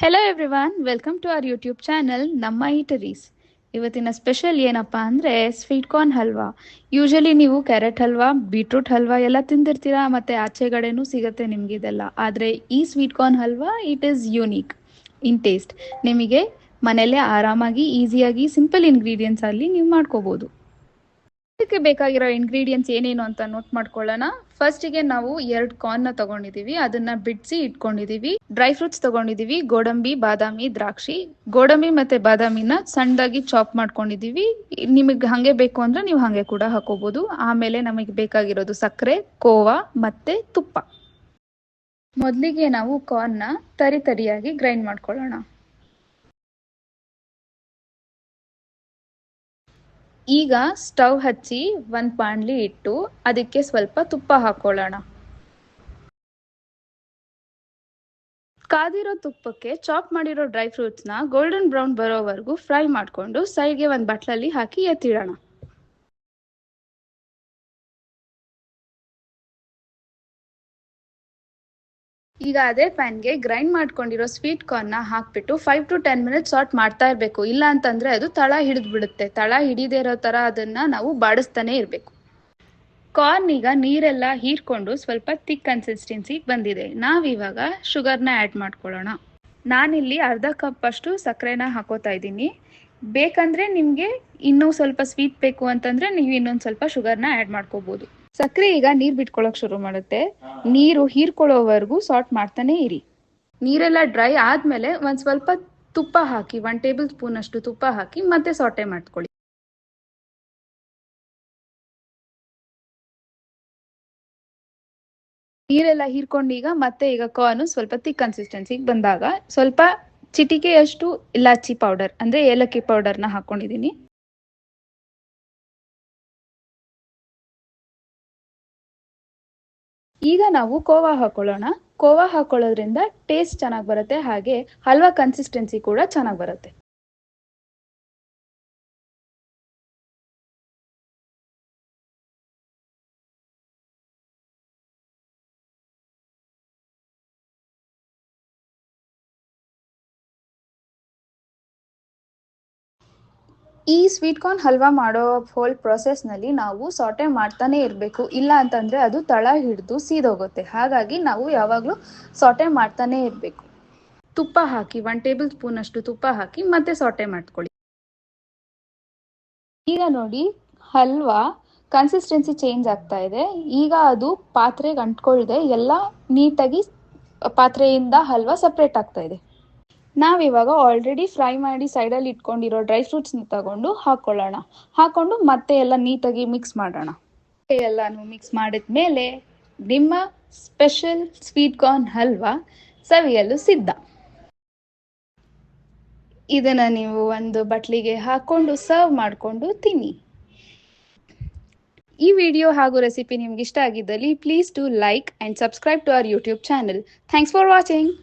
Hello everyone, welcome to our YouTube channel Namma eateries. ಇವತ್ತಿನ special ಏನಪ್ಪಾ ಅಂದರೆ ಸ್ವೀಟ್ ಕಾರ್ನ್ ಹಲ್ವಾ. ಯೂಶಲಿ ನೀವು ಕ್ಯಾರೆಟ್ ಹಲ್ವಾ, ಬೀಟ್ರೂಟ್ ಹಲ್ವಾ ಎಲ್ಲ ತಿಂದಿರ್ತೀರಾ, ಮತ್ತು ಆಚೆಗಡೆನೂ ಸಿಗುತ್ತೆ ನಿಮ್ಗೆ ಇದೆಲ್ಲ. ಆದರೆ ಈ sweet corn halwa it is unique in taste. ನಿಮಗೆ ಮನೆಯಲ್ಲೇ ಆರಾಮಾಗಿ ಈಸಿಯಾಗಿ ಸಿಂಪಲ್ ಇಂಗ್ರೀಡಿಯೆಂಟ್ಸ್ ಅಲ್ಲಿ ನೀವು ಮಾಡ್ಕೋಬೋದು. ಇದಕ್ಕೆ ಬೇಕಾಗಿರೋ ಇಂಗ್ರೀಡಿಯೆಂಟ್ಸ್ ಏನೇನು ಅಂತ ನೋಟ್ ಮಾಡ್ಕೊಳ್ಳೋಣ. ಫಸ್ಟಿಗೆ ನಾವು 2 ಕಾರ್ನ್ನ ತಗೊಂಡಿದೀವಿ, ಅದನ್ನ ಬಿಡಿಸಿ ಇಟ್ಕೊಂಡಿದೀವಿ. ಡ್ರೈ ಫ್ರೂಟ್ಸ್ ತಗೊಂಡಿದೀವಿ, ಗೋಡಂಬಿ, ಬಾದಾಮಿ, ದ್ರಾಕ್ಷಿ. ಗೋಡಂಬಿ ಮತ್ತೆ ಬಾದಾಮಿನ ಸಣ್ಣದಾಗಿ ಚಾಪ್ ಮಾಡ್ಕೊಂಡಿದೀವಿ. ನಿಮಗೆ ಹಂಗೆ ಬೇಕು ಅಂದ್ರೆ ನೀವು ಹಂಗೆ ಕೂಡ ಹಾಕೋಬಹುದು. ಆಮೇಲೆ ನಮಗೆ ಬೇಕಾಗಿರೋದು ಸಕ್ಕರೆ, ಕೋವಾ ಮತ್ತೆ ತುಪ್ಪ. ಮೊದಲಿಗೆ ನಾವು ಕಾರ್ನ್ನ ತರಿಯಾಗಿ ಗ್ರೈಂಡ್ ಮಾಡ್ಕೊಳ್ಳೋಣ. ಈಗ ಸ್ಟವ್ ಹಚ್ಚಿ ಒಂದು ಬಾಣಲಿ ಇಟ್ಟು ಅದಕ್ಕೆ ಸ್ವಲ್ಪ ತುಪ್ಪ ಹಾಕೊಳ್ಳೋಣ. ಕಾದಿರೋ ತುಪ್ಪಕ್ಕೆ ಚಾಪ್ ಮಾಡಿರೋ ಡ್ರೈ ಫ್ರೂಟ್ಸ್ನ ಗೋಲ್ಡನ್ ಬ್ರೌನ್ ಬರೋವರೆಗೂ ಫ್ರೈ ಮಾಡಿಕೊಂಡು ಸೈಡ್ಗೆ ಒಂದು ಬಟ್ಲಲ್ಲಿ ಹಾಕಿ ಎತ್ತಿಡೋಣ. ಈಗ ಅದೇ ಪ್ಯಾನ್ಗೆ ಗ್ರೈಂಡ್ ಮಾಡ್ಕೊಂಡಿರೋ ಸ್ವೀಟ್ ಕಾರ್ನ್ನ ಹಾಕ್ಬಿಟ್ಟು 5 to 10 ಮಿನಿಟ್ಸ್ ಸಾಟ್ ಮಾಡ್ತಾ ಇರಬೇಕು. ಇಲ್ಲ ಅಂತಂದ್ರೆ ಅದು ತಳ ಹಿಡಿದು ಬಿಡುತ್ತೆ. ತಳ ಹಿಡಿದೇ ಇರೋ ತರ ಅದನ್ನ ನಾವು ಬಾಡಿಸ್ತಾನೆ ಇರಬೇಕು. ಕಾರ್ನ್ ಈಗ ನೀರೆಲ್ಲ ಹೀರ್ಕೊಂಡು ಸ್ವಲ್ಪ ಥಿಕ್ ಕನ್ಸಿಸ್ಟೆನ್ಸಿ ಬಂದಿದೆ. ನಾವಿವಾಗ ಶುಗರ್ನ ಆ್ಯಡ್ ಮಾಡ್ಕೊಳ್ಳೋಣ. ನಾನಿಲ್ಲಿ ಅರ್ಧ ಕಪ್ ಅಷ್ಟು ಸಕ್ಕರೆನ ಹಾಕೋತಾ ಇದ್ದೀನಿ. ಬೇಕಂದ್ರೆ ನಿಮಗೆ ಇನ್ನೂ ಸ್ವಲ್ಪ ಸ್ವೀಟ್ ಬೇಕು ಅಂತಂದ್ರೆ ನೀವು ಇನ್ನೊಂದು ಸ್ವಲ್ಪ ಶುಗರ್ನ ಆ್ಯಡ್ ಮಾಡ್ಕೋಬಹುದು. ಸಕ್ಕರೆ ಈಗ ನೀರು ಬಿಟ್ಕೊಳ್ಳೋಕೆ ಶುರು ಮಾಡುತ್ತೆ. ನೀರು ಹೀರ್ಕೊಳ್ಳೋವರೆಗೂ ಸಾಟ್ ಮಾಡ್ತಾನೆ ಇರಿ. ನೀರೆಲ್ಲ ಡ್ರೈ ಆದ್ಮೇಲೆ ಒಂದು ಸ್ವಲ್ಪ ತುಪ್ಪ ಹಾಕಿ, 1 ಟೇಬಲ್ ಸ್ಪೂನ್ ಅಷ್ಟು ತುಪ್ಪ ಹಾಕಿ ಮತ್ತೆ ಸಾಟೆ ಮಾಡ್ಕೊಳ್ಳಿ. ನೀರೆಲ್ಲ ಹೀರ್ಕೊಂಡು ಈಗ ಕಾರ್ನ್ ಸ್ವಲ್ಪ ಥಿಕ್ ಕನ್ಸಿಸ್ಟೆನ್ಸಿಗೆ ಬಂದಾಗ ಸ್ವಲ್ಪ ಚಿಟಿಕೆಯಷ್ಟು ಇಲಾಚಿ ಪೌಡರ್ ಅಂದ್ರೆ ಏಲಕ್ಕಿ ಪೌಡರ್ನ ಹಾಕೊಂಡಿದ್ದೀನಿ. ಈಗ ನಾವು ಕೋವಾ ಹಾಕೊಳ್ಳೋಣ. ಕೋವಾ ಹಾಕೊಳ್ಳೋದ್ರಿಂದ ಟೇಸ್ಟ್ ಚೆನ್ನಾಗಿ ಬರುತ್ತೆ, ಹಾಗೆ ಹಲ್ವಾ ಕನ್ಸಿಸ್ಟೆನ್ಸಿ ಕೂಡ ಚೆನ್ನಾಗಿ ಬರುತ್ತೆ. ಈ ಸ್ವೀಟ್ ಕಾರ್ನ್ ಹಲ್ವಾ ಮಾಡೋ ಹೋಲ್ ಪ್ರೊಸೆಸ್ನಲ್ಲಿ ನಾವು ಸಾಟೆ ಮಾಡ್ತಾನೆ ಇರಬೇಕು. ಇಲ್ಲ ಅಂತಂದರೆ ಅದು ತಳ ಹಿಡಿದು ಸೀದೋಗುತ್ತೆ. ಹಾಗಾಗಿ ನಾವು ಯಾವಾಗಲೂ ಸಾಟೆ ಮಾಡ್ತಾನೆ ಇರಬೇಕು. ತುಪ್ಪ ಹಾಕಿ 1 ಟೇಬಲ್ ಸ್ಪೂನ್ ಅಷ್ಟು ತುಪ್ಪ ಹಾಕಿ ಮತ್ತೆ ಸಾಟೆ ಮಾಡ್ಕೊಳ್ಳಿ. ಈಗ ನೋಡಿ ಹಲ್ವಾ ಕನ್ಸಿಸ್ಟೆನ್ಸಿ ಚೇಂಜ್ ಆಗ್ತಾ ಇದೆ. ಈಗ ಅದು ಪಾತ್ರೆಗೆ ಅಂಟ್ಕೊಳ್ದೆ ಎಲ್ಲ ನೀಟಾಗಿ ಪಾತ್ರೆಯಿಂದ ಹಲ್ವಾ ಸಪ್ರೇಟ್ ಆಗ್ತಾ ಇದೆ. ನಾವಿವಾಗ ಆಲ್ರೆಡಿ ಫ್ರೈ ಮಾಡಿ ಸೈಡಲ್ಲಿ ಇಟ್ಕೊಂಡಿರೋ ಡ್ರೈ ಫ್ರೂಟ್ಸ್ನ ತಗೊಂಡು ಹಾಕೊಳ್ಳೋಣ. ಹಾಕೊಂಡು ಮತ್ತೆ ಎಲ್ಲ ನೀಟಾಗಿ ಮಿಕ್ಸ್ ಮಾಡೋಣ. ಎಲ್ಲಾನು ಮಿಕ್ಸ್ ಮಾಡಿದ್ಮೇಲೆ ನಿಮ್ಮ ಸ್ಪೆಷಲ್ ಸ್ವೀಟ್ ಕಾರ್ನ್ ಹಲ್ವಾ ಸವಿಯಲು ಸಿದ್ಧ. ಇದನ್ನ ನೀವು ಒಂದು ಬಟ್ಲಿಗೆ ಹಾಕೊಂಡು ಸರ್ವ್ ಮಾಡಿಕೊಂಡು ತಿನ್ನಿ. ಈ ವಿಡಿಯೋ ಹಾಗೂ ರೆಸಿಪಿ ನಿಮ್ಗೆ ಇಷ್ಟ ಆಗಿದ್ದಲ್ಲಿ please do like and subscribe to our YouTube channel. Thanks for watching.